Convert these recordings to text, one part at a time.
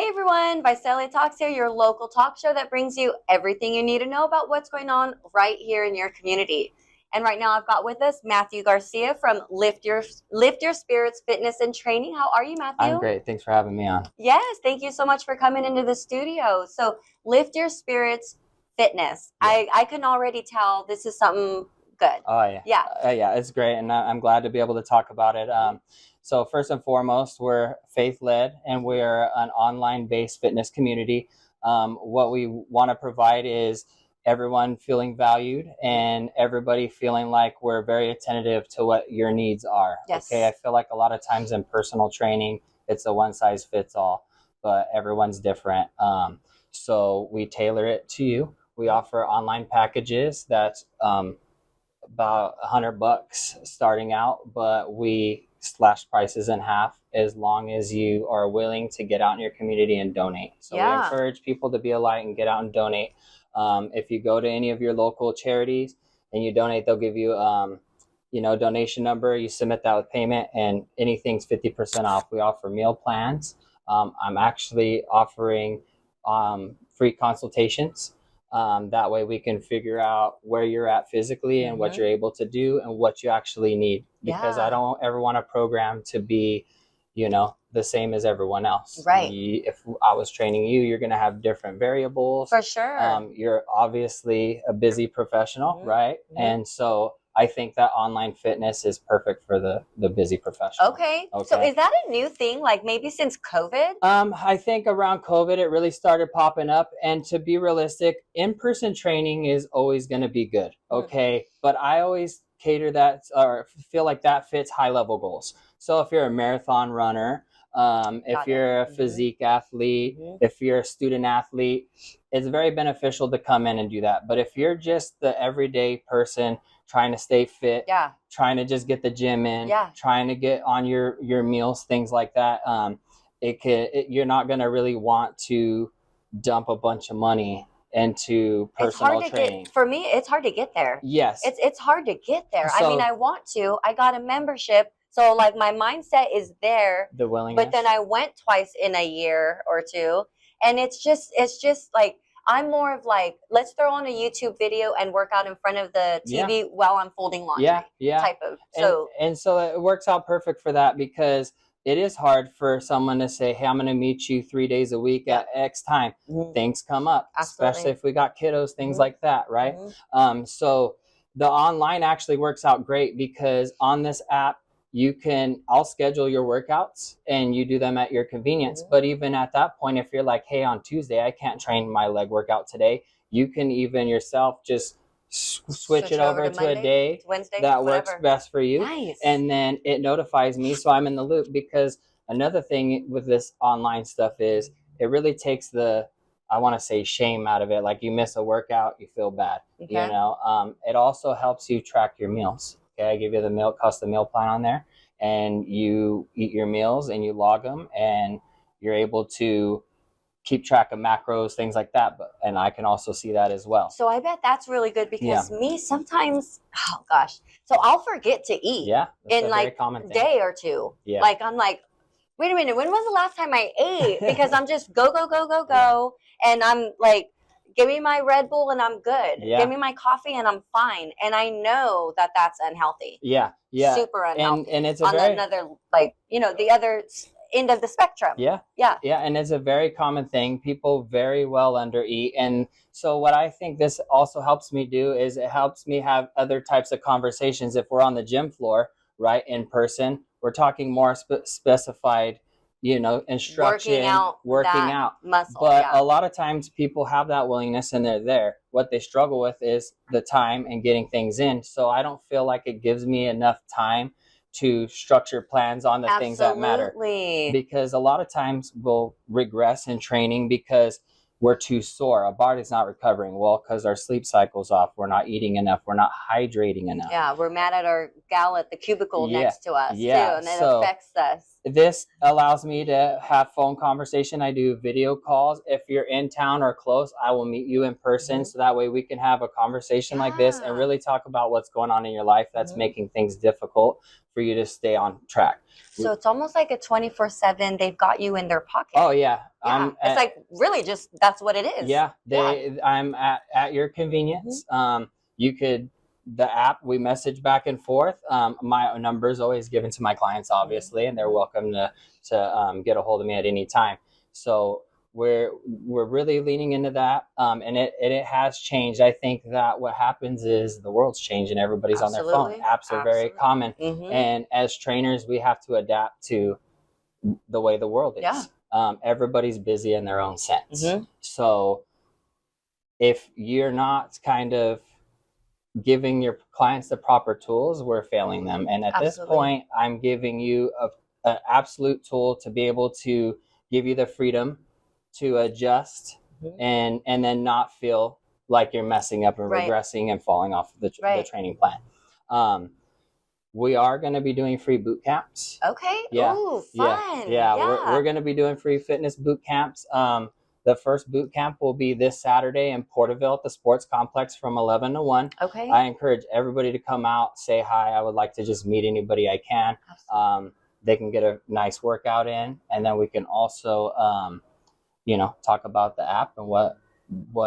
Hey everyone, Visalia Talks here, your local talk show that brings you everything you need to know about what's going on right here in your community. And right now I've got with us Matthew Garcia from Lift Your Spirits Fitness and Training. How are you, Matthew? I'm great. Thanks for having me on. Yes, thank you so much for coming into the studio. So Lift Your Spirits Fitness. Yeah. I can already tell this is something good. Oh, yeah. Yeah. Yeah, it's great. And I'm glad to be able to talk about it. So first and foremost, we're faith-led and we're an online-based fitness community. What we want to provide is everyone feeling valued and everybody feeling like we're very attentive to what your needs are. Yes. Okay, I feel like a lot of times in personal training, it's a one-size-fits-all, but everyone's different. So we tailor it to you. We offer online packages that's about $100 starting out, but we slash prices in half as long as you are willing to get out in your community and donate. So we encourage people to be a light and get out and donate. If you go to any of your local charities and you donate, they'll give you donation number. You submit that with payment, and anything's 50% off. We offer meal plans. I'm actually offering free consultations. That way we can figure out where you're at physically and what you're able to do and what you actually need. Because I don't ever want a program to be, the same as everyone else. Right. If I was training you, you're going to have different variables. For sure. You're obviously a busy professional, right? And so I think that online fitness is perfect for the busy professional. Okay. So is that a new thing? Like maybe since COVID? I think around COVID, it really started popping up. And to be realistic, in-person training is always going to be good. Okay. But I always cater that or feel like that fits high level goals. So if you're a marathon runner, if you're a physique athlete, if you're a student athlete, it's very beneficial to come in and do that. But if you're just the everyday person trying to stay fit, trying to just get the gym in, trying to get on your meals, things like that, you're not going to really want to dump a bunch of money into personal training. For me, it's hard to get there. Yes. It's hard to get there. So, I mean, I want to. I got a membership. So like my mindset is there. The willingness. But then I went twice in a year or two. And it's just like, I'm more of like, let's throw on a YouTube video and work out in front of the TV while I'm folding laundry. Type of. And so it works out perfect for that, because it is hard for someone to say, hey, I'm going to meet you 3 days a week at X time. Things come up, especially if we got kiddos, things like that, right? So the online actually works out great, because on this app, I'll schedule your workouts and you do them at your convenience. But even at that point, if you're like, hey, on Tuesday, I can't train my leg workout today, you can even yourself just switch it over to Monday, a day Wednesday, that works best for you. Nice. And then it notifies me, so I'm in the loop. Because another thing with this online stuff is it really takes the, I want to say, shame out of it. Like you miss a workout, you feel bad. It also helps you track your meals. I give you the custom meal plan on there, and you eat your meals and you log them, and you're able to keep track of macros, things like that. And I can also see that as well. So I bet that's really good, because me sometimes, so I'll forget to eat in like a day or two. Like I'm like, wait a minute, when was the last time I ate? Because I'm just go. And I'm like, give me my Red Bull and I'm good. Give me my coffee and I'm fine. And I know that that's unhealthy. Super unhealthy. And it's another, like, the other end of the spectrum. And it's a very common thing. People very well undereat. And so what I think this also helps me do is it helps me have other types of conversations. If we're on the gym floor, right, in person, we're talking more specified, instruction, working out muscle. But a lot of times people have that willingness and they're there. What they struggle with is the time and getting things in. So I don't feel like it gives me enough time to structure plans on the things that matter. Because a lot of times we'll regress in training because we're too sore. Our body's not recovering well because our sleep cycle's off. We're not eating enough. We're not hydrating enough. Yeah, we're mad at our gal at the cubicle next to us too, and it affects us. This allows me to have phone conversation. I do video calls. If you're in town or close, I will meet you in person, so that way we can have a conversation like this and really talk about what's going on in your life that's making things difficult for you to stay on track. So it's almost like a 24/7. They've got you in their pocket. Oh yeah. It's like really just that's what it is. Yeah. I'm at your convenience. The app, we message back and forth. My number is always given to my clients, obviously, and they're welcome to get a hold of me at any time. So we're really leaning into that, and it has changed. I think that what happens is the world's changing. Everybody's on their phone. Apps are very common, and as trainers, we have to adapt to the way the world is. Yeah. Everybody's busy in their own sense. So if you're not kind of giving your clients the proper tools, we're failing them. And at this point, I'm giving you an absolute tool to be able to give you the freedom to adjust and then not feel like you're messing up and regressing and falling off the training plan. We are going to be doing free boot camps. Okay. Yeah. Ooh, fun. Yeah. We're going to be doing free fitness boot camps. The first boot camp will be this Saturday in Porterville at the Sports Complex from 11 to 1. Okay. I encourage everybody to come out, say hi. I would like to just meet anybody I can. They can get a nice workout in, and then we can also, talk about the app and what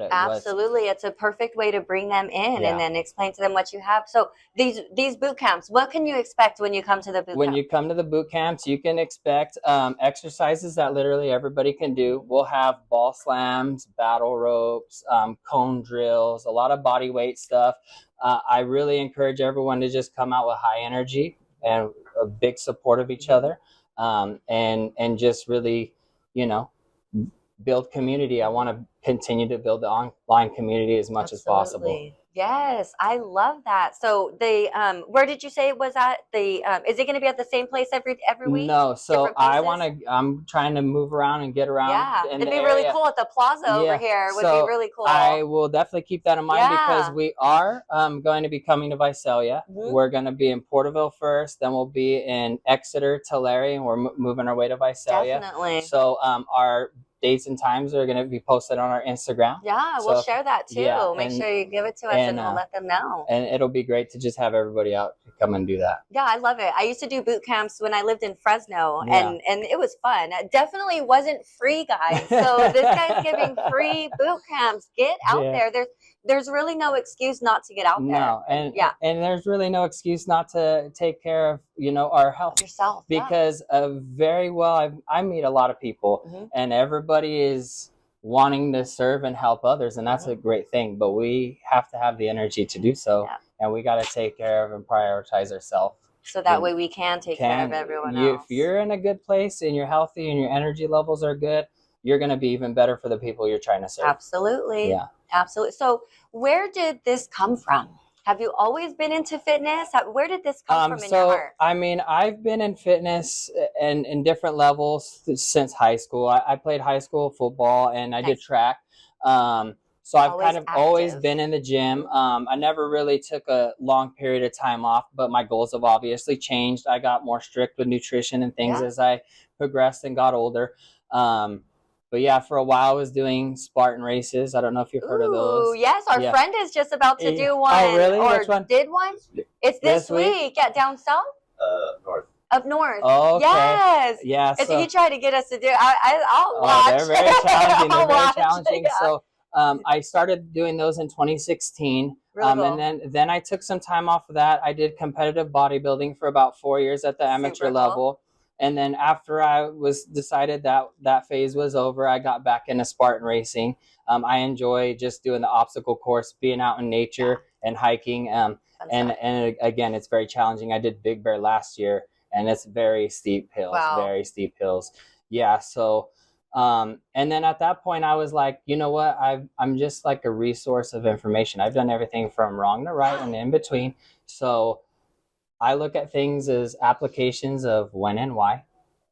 it Absolutely. It's a perfect way to bring them in and then explain to them what you have. So these boot camps, what can you expect when you come to the boot camp? When you come to the boot camps, you can expect exercises that literally everybody can do. We'll have ball slams, battle ropes, cone drills, a lot of body weight stuff. I really encourage everyone to just come out with high energy and a big support of each other, and just really, build community. I want to continue to build the online community as much as possible. Yes, I love that. So where did you say it was at? Is it going to be at the same place every week? No, so I'm trying to move around and get around. Yeah, it'd be really cool at the plaza over here. Would be really cool. I will definitely keep that in mind because we are going to be coming to Visalia. We're going to be in Porterville first, then we'll be in Exeter, Tulare, and we're moving our way to Visalia. Definitely. So our dates and times are going to be posted on our Instagram. Yeah, we'll share that too. Make sure you give it to us and we'll let them know. And it'll be great to just have everybody out to come and do that. Yeah, I love it. I used to do boot camps when I lived in Fresno and it was fun. It definitely wasn't free, guys. So this guy's giving free boot camps. Get out there. There's really no excuse not to get out there. No, and there's really no excuse not to take care of, our health. Yourself. Because I meet a lot of people and everybody is wanting to serve and help others, and that's a great thing, but we have to have the energy to do so, and we got to take care of and prioritize ourselves. So that way we can take care of everyone else. If you're in a good place and you're healthy and your energy levels are good, you're going to be even better for the people you're trying to serve. Absolutely. Yeah. Absolutely. So where did this come from? Have you always been into fitness? Where did this come from in your heart? I mean, I've been in fitness in different levels since high school. I played high school football and I did track. So I've kind of always been in the gym. I never really took a long period of time off, but my goals have obviously changed. I got more strict with nutrition and things as I progressed and got older. But yeah, for a while I was doing Spartan races. I don't know if you've heard of those. Oh, yes. Our friend is just about to do one. Oh, really? Or which one? Did one? It's this week. Yeah, down south? North. Up north. Oh, okay. Yes. Yeah. So he tried to get us to do it. I'll watch. They're very challenging. They're very challenging. Yeah. So I started doing those in 2016. Really cool. And then I took some time off of that. I did competitive bodybuilding for about 4 years at the amateur level. And then after I decided that phase was over, I got back into Spartan racing. I enjoy just doing the obstacle course, being out in nature and hiking. And again, it's very challenging. I did Big Bear last year, and it's very steep hills, very steep hills. Yeah. So, and then at that point I was like, you know what? I'm just like a resource of information. I've done everything from wrong to right and in between. So I look at things as applications of when and why.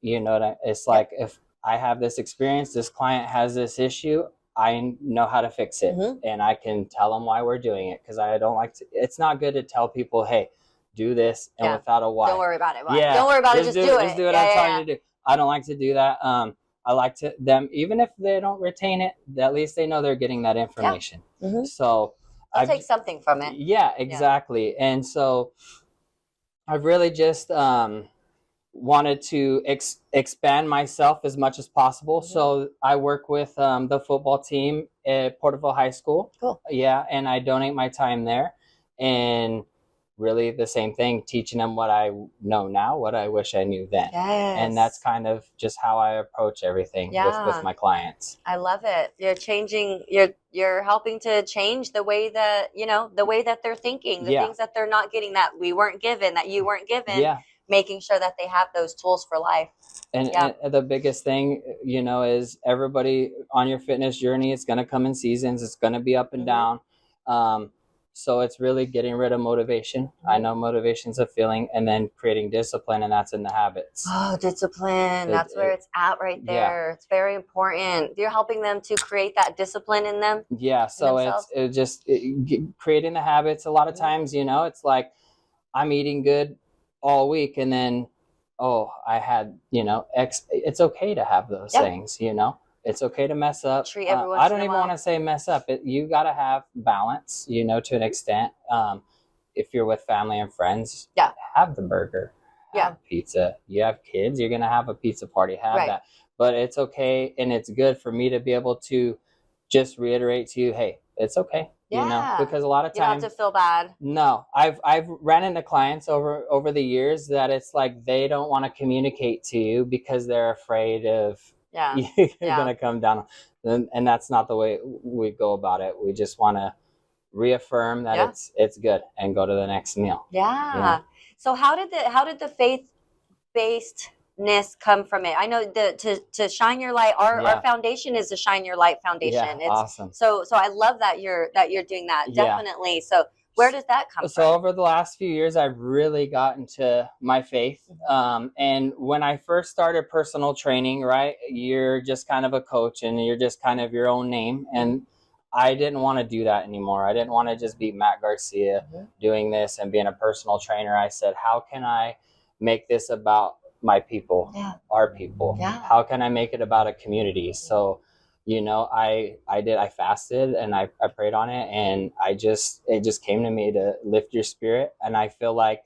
It's like if I have this experience, this client has this issue, I know how to fix it, and I can tell them why we're doing it, because I don't like to. It's not good to tell people, hey, do this, and without a why. Don't worry about it. Don't worry about it. Just do it. Just do what I'm telling you to do. I don't like to do that. I like to them, even if they don't retain it, at least they know they're getting that information. So I'll take something from it. Yeah, exactly. And so I've really just wanted to expand myself as much as possible. Mm-hmm. So I work with the football team at Porterville High School. Cool. Yeah, and I donate my time there. And really the same thing, teaching them what I know now, what I wish I knew then. Yes. And that's kind of just how I approach everything with my clients. I love it. You're changing, you're helping to change the way that, the way that they're thinking, the things that they're not getting, that we weren't given, that you weren't given. Yeah. Making sure that they have those tools for life. And the biggest thing, is everybody on your fitness journey, it's going to come in seasons. It's going to be up and down. So it's really getting rid of motivation. Mm-hmm. I know motivation's a feeling, and then creating discipline, and that's in the habits. Oh, discipline. That's where it's at right there. Yeah. It's very important. You're helping them to create that discipline in them. Yeah. So it's just creating the habits. A lot of times, it's like I'm eating good all week, and then, I had, it's okay to have those things, It's okay to mess up. Treat everyone. I don't even want to say mess up. You got to have balance, to an extent. If you're with family and friends, have the burger, have pizza. You have kids, you're going to have a pizza party, have that. But it's okay, and it's good for me to be able to just reiterate to you, hey, it's okay. Because a lot of times you don't have to feel bad. No, I've ran into clients over the years that it's like they don't want to communicate to you because they're afraid of you're going to come down. And that's not the way we go about it. We just want to reaffirm that it's good and go to the next meal. Yeah. So how did the faith-based come from it? I know to shine your light. Our foundation is the Shine Your Light Foundation. Yeah, it's awesome. So I love that you're doing that. Definitely. So where does that come from? So over the last few years, I've really gotten to my faith. And when I first started personal training, right, you're just kind of a coach and you're just kind of your own name. And I didn't want to do that anymore. I didn't want to just be Matt Garcia doing this and being a personal trainer. I said, how can I make this about my people, our people? How can I make it about a community? So, I fasted and I prayed on it, and it just came to me to lift your spirit. And I feel like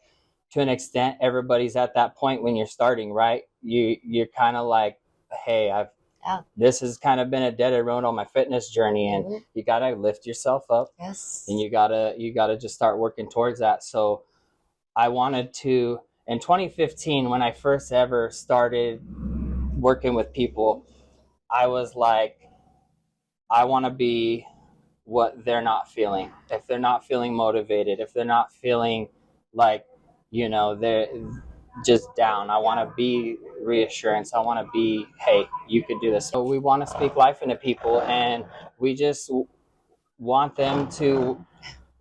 to an extent, everybody's at that point when you're starting, right? You're kind of like, hey, this has kind of been a dead end road on my fitness journey, and you got to lift yourself up. Yes. And you gotta just start working towards that. So I wanted to, in 2015, when I first ever started working with people, I was like, I want to be what they're not feeling. If they're not feeling motivated, if they're not feeling like, they're just down, I want to be reassurance. I want to be, hey, you could do this. So we want to speak life into people, and we just want them to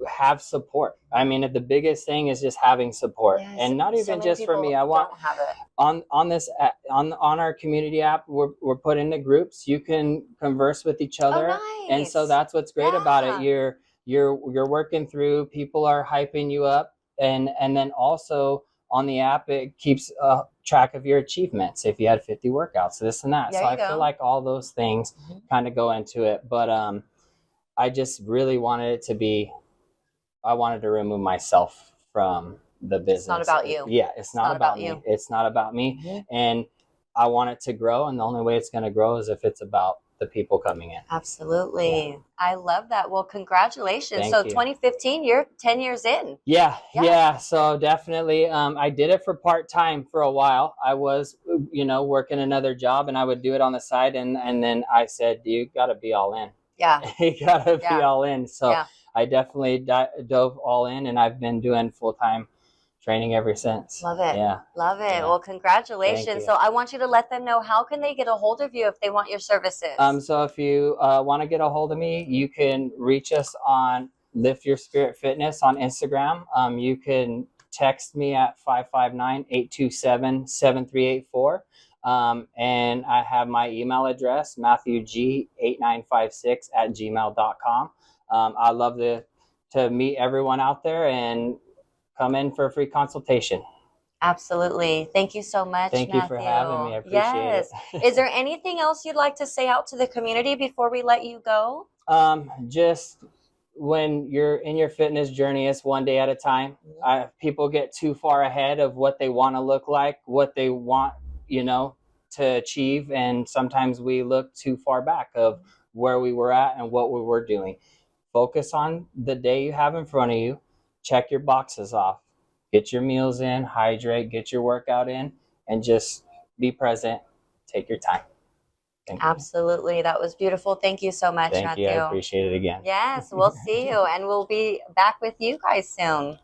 have support. I mean, the biggest thing is just having support, and not even just for me. I want on our community app, we're put into groups. You can converse with each other. Nice. And so that's what's great about it. You're working through. People are hyping you up, and then also on the app, it keeps track of your achievements. If you had 50 workouts, this and that. So I feel like all those things kind of go into it. But I just really wanted it to be. I wanted to remove myself from the business. It's not about you. Yeah, it's not about me. You. It's not about me. And I want it to grow. And the only way it's going to grow is if it's about the people coming in. Absolutely. Yeah. I love that. Well, congratulations. Thank you. 2015, you're 10 years in. Yeah. So definitely, I did it for part-time for a while. I was, working another job, and I would do it on the side. And then I said, you got to be all in. Yeah. You got to be all in. So I definitely dove all in, and I've been doing full-time training ever since. Love it. Yeah. Love it. Yeah. Well, congratulations. So I want you to let them know, how can they get a hold of you if they want your services? So if you want to get a hold of me, you can reach us on Lift Your Spirit Fitness on Instagram. You can text me at 559-827-7384. And I have my email address, matthewg8956@gmail.com. I'd love to meet everyone out there and come in for a free consultation. Absolutely. Thank you so much, Thank you for having me. I appreciate it. Is there anything else you'd like to say out to the community before we let you go? Just when you're in your fitness journey, it's one day at a time. People get too far ahead of what they want to look like, what they want, to achieve. And sometimes we look too far back of where we were at and what we were doing. Focus on the day you have in front of you. Check your boxes off. Get your meals in, hydrate, get your workout in, and just be present. Take your time. Absolutely. That was beautiful. Thank you so much, Matthew. Thank you. I appreciate it again. Yes, we'll see you, and we'll be back with you guys soon.